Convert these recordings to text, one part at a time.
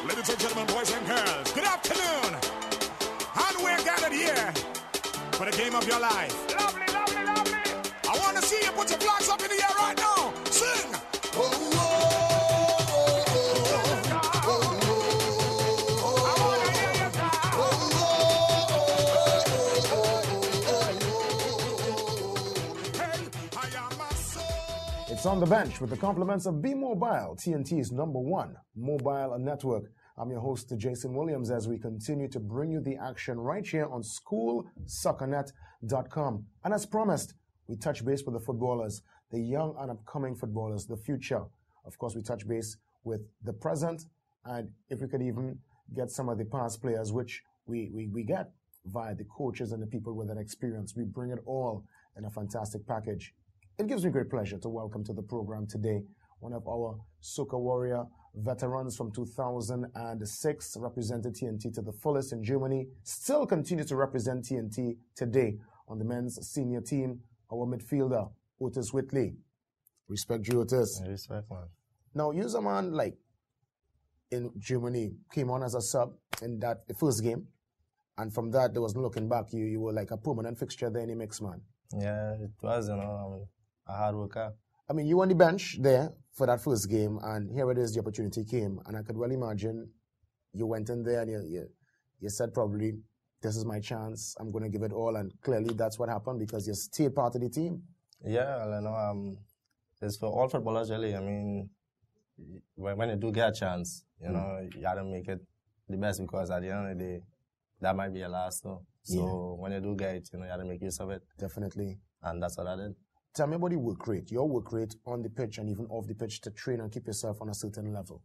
Ladies and gentlemen, boys and girls, good afternoon. And we're gathered here for the game of your life. Lovely, lovely, lovely. I want to see you put your flags up in the air right now. Sing. Oh, oh, oh, It's On the Bench with the compliments of B-Mobile, TNT's #1 mobile network. I'm your host, Jason Williams, as we continue to bring you the action right here on SchoolSoccerNet.com. And as promised, we touch base with the footballers, the young and upcoming footballers, the future. Of course, we touch base with the present, and if we could even get some of the past players, which we get via the coaches and the people with that experience. We bring it all in a fantastic package. It gives me great pleasure to welcome to the program today one of our Soca Warrior veterans from 2006, represented TNT to the fullest in Germany, still continues to represent TNT today on the men's senior team, our midfielder, Autis Whitley. Respect you, Autis. Respect, man. Now, you're a man like in Germany, came on as a sub in that first game, and from that, there was no looking back. You were like a permanent fixture there in the mix, man. Yeah, it was, a hard worker. I mean, you were on the bench there for that first game, and here it is, the opportunity came. And I could well imagine you went in there and you said probably, this is my chance, I'm going to give it all. And clearly that's what happened because you stayed part of the team. Yeah, it's for all footballers, really. I mean, when you do get a chance, you got to make it the best because at the end of the day, that might be your last, though. So when you do get it, you got to make use of it. Definitely. And that's what I did. Tell me about the work rate, your work rate on the pitch and even off the pitch to train and keep yourself on a certain level.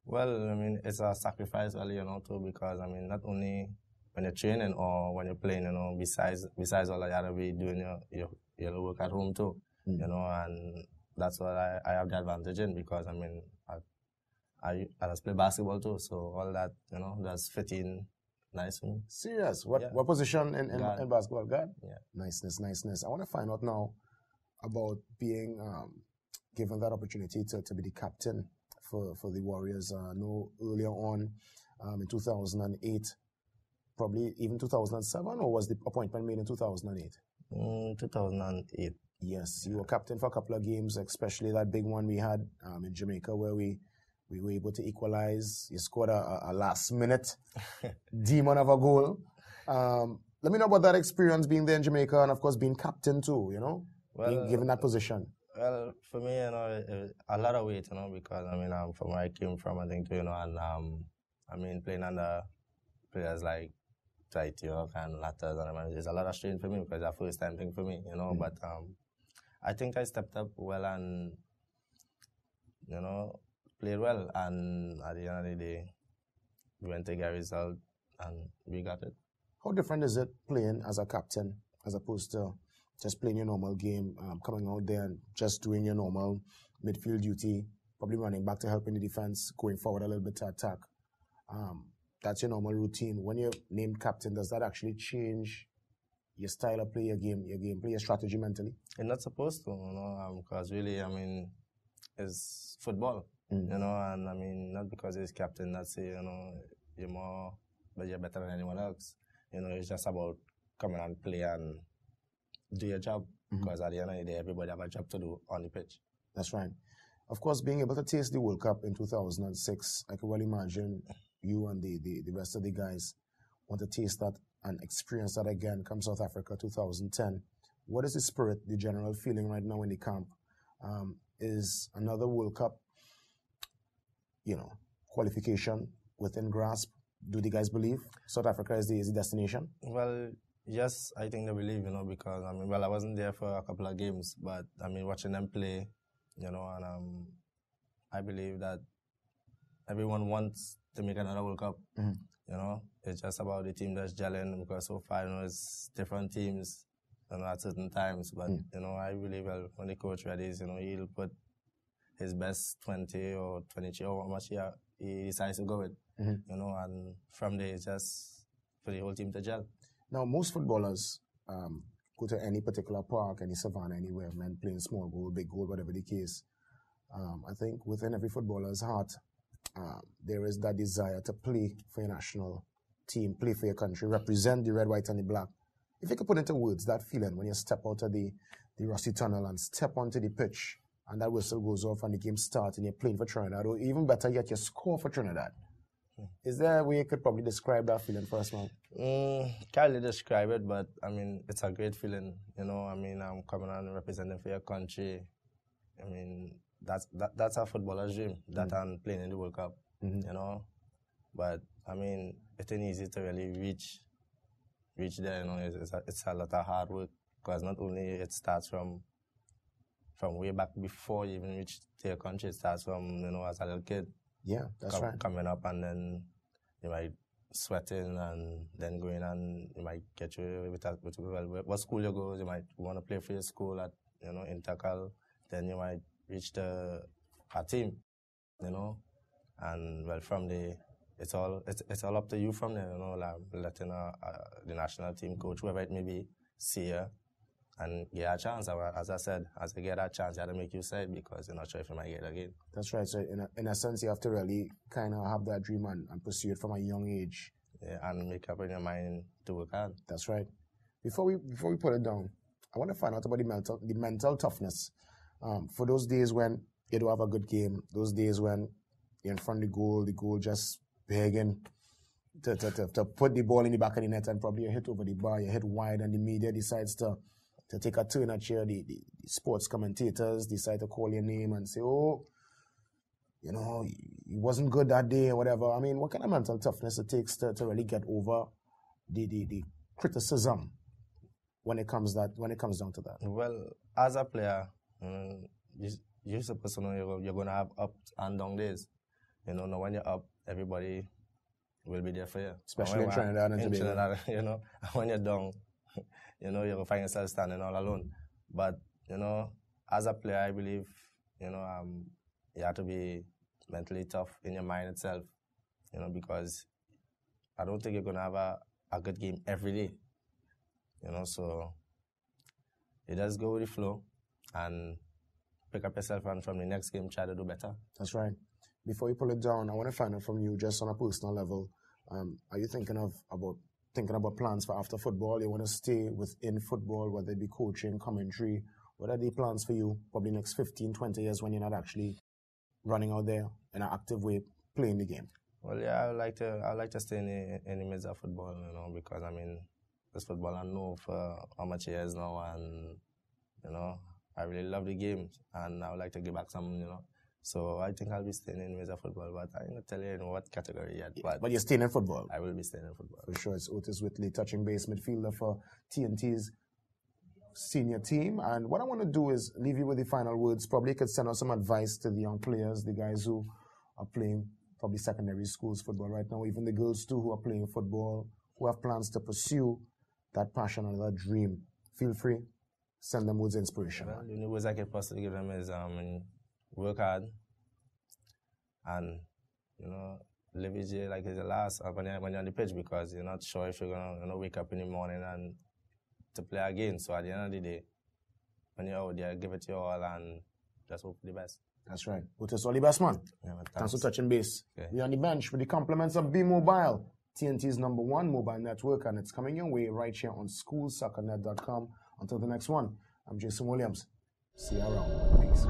Well, it's a sacrifice, really, too, because, not only when you're training or when you're playing, besides all that, you have to be doing your work at home, too, and that's what I have the advantage in because, I just play basketball, too, so all that, that's fitting nice for me. Serious? What position in basketball? Guard? Yeah. Niceness. I want to find out now about being given that opportunity to be the captain for the Warriors. I know earlier on in 2008, probably even 2007, or was the appointment made in 2008? 2008. Yes, you were captain for a couple of games, especially that big one we had in Jamaica where we were able to equalize. You scored a last-minute demon of a goal. Let me know about that experience being there in Jamaica and, of course, being captain too, Well, being given that position. Well, for me, a lot of weight, because, from where I came from, I think, too, and, playing under players like Tight York and Latters, and it's a lot of strain for me because it's a first-time thing for me, but I think I stepped up well and, played well, and at the end of the day, we went to get a result, and we got it. How different is it playing as a captain as opposed to just playing your normal game, coming out there and just doing your normal midfield duty, probably running back to help in the defense, going forward a little bit to attack? That's your normal routine. When you're named captain, does that actually change your style of play, your gameplay, your strategy mentally? It's not supposed to, because really, it's football, and not because he's captain, that's you're more, but you're better than anyone else. It's just about coming and play and do your job, because at the end of the day, everybody have a job to do on the pitch. That's right. Of course, being able to taste the World Cup in 2006, I can well imagine you and the rest of the guys want to taste that and experience that again come South Africa 2010. What is the spirit, the general feeling right now in the camp? Is another World Cup, qualification within grasp? Do the guys believe South Africa is the destination? Well, yes, I think they believe, because, I wasn't there for a couple of games, but, watching them play, and I believe that everyone wants to make another World Cup. It's just about the team that's gelling, because so far, it's different teams, at certain times, but, I believe when the coach ready is, he'll put his best 20 or 23 or how much he decides to go with, and from there, it's just for the whole team to gel. Now, most footballers go to any particular park, any savannah, anywhere, men playing small goal, big goal, whatever the case. I think within every footballer's heart, there is that desire to play for your national team, play for your country, represent the red, white, and the black. If you could put into words that feeling when you step out of the rusty tunnel and step onto the pitch, and that whistle goes off and the game starts and you're playing for Trinidad, or even better yet, you score for Trinidad. Is there a way you could probably describe that feeling for us, man? Can't really describe it, but I mean, it's a great feeling. You know, I mean, I'm coming and representing for your country. I mean, that's a footballer's dream, that I'm playing in the World Cup, you know. But I mean, it ain't easy to really reach there. You know, it's a lot of hard work, because not only it starts from way back before you even reach to your country. It starts from, you know, as a little kid. Yeah, that's right. Coming up, and then you might sweating, and then going, and you might get you what school you go. You might want to play for your school at, you know, Intercal. Then you might reach a team, you know, and well, from the it's all up to you from there, you know, like letting the national team coach, whoever it may be, see you and get a chance. As I said, as you get that chance, you have to make your side, because you're not sure if you might get it again. That's right. So in a sense, you have to really kind of have that dream and pursue it from a young age. Yeah, and make up in your mind to work hard. That's right. Before we put it down, I want to find out about the mental toughness. For those days when you don't have a good game, those days when you're in front of the goal just begging to put the ball in the back of the net, and probably you hit over the bar, you hit wide, and the media decides to take a turn at you. The sports commentators decide to call your name and say, oh, you know, he wasn't good that day or whatever. I mean, what kind of mental toughness it takes to really get over the criticism when it comes down to that? Well, as a player, you're supposed to know you're going to have up and down days. You know, when you're up, everybody will be there for you. Especially in Trinidad and Tobago. You know, when you're down, you know, you'll find yourself standing all alone. But, you know, as a player, I believe, you know, you have to be mentally tough in your mind itself, you know, because I don't think you're going to have a good game every day, you know, so you just go with the flow and pick up yourself, and from the next game, try to do better. That's right. Before you pull it down, I want to find out from you, just on a personal level, are you thinking about plans for after football? You want to stay within football, whether it be coaching, commentary? What are the plans for you probably next 15, 20 years when you're not actually running out there in an active way, playing the game? Well, yeah, I would like to stay in the midst of football, you know, because, I mean, this football I know for how much years now, and, you know, I really love the game, and I would like to give back some, you know. So I think I'll be staying in with football, but I'm not telling you in what category yet. But you're staying in football? I will be staying in football. For sure. It's Autis Whitley, touching base midfielder for TNT's senior team. And what I want to do is leave you with the final words. Probably could send out some advice to the young players, the guys who are playing probably secondary schools football right now, even the girls too who are playing football, who have plans to pursue that passion and that dream. Feel free. Send them words of inspiration. Well, the only words I can possibly give them is work hard and, you know, live each day like it's the last when you're on the pitch, because you're not sure if you're going to, you know, wake up in the morning and to play again. So at the end of the day, when you're out there, give it your all and just hope for the best. That's right. Autis, all the best, man. Yeah, thanks for touching base. Okay. We're on the bench with the compliments of B-Mobile, TNT's #1 mobile network, and it's coming your way right here on schoolsoccernet.com. Until the next one, I'm Jason Williams. See you around. Peace.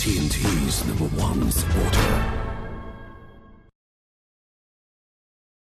TNT's #1 supporter.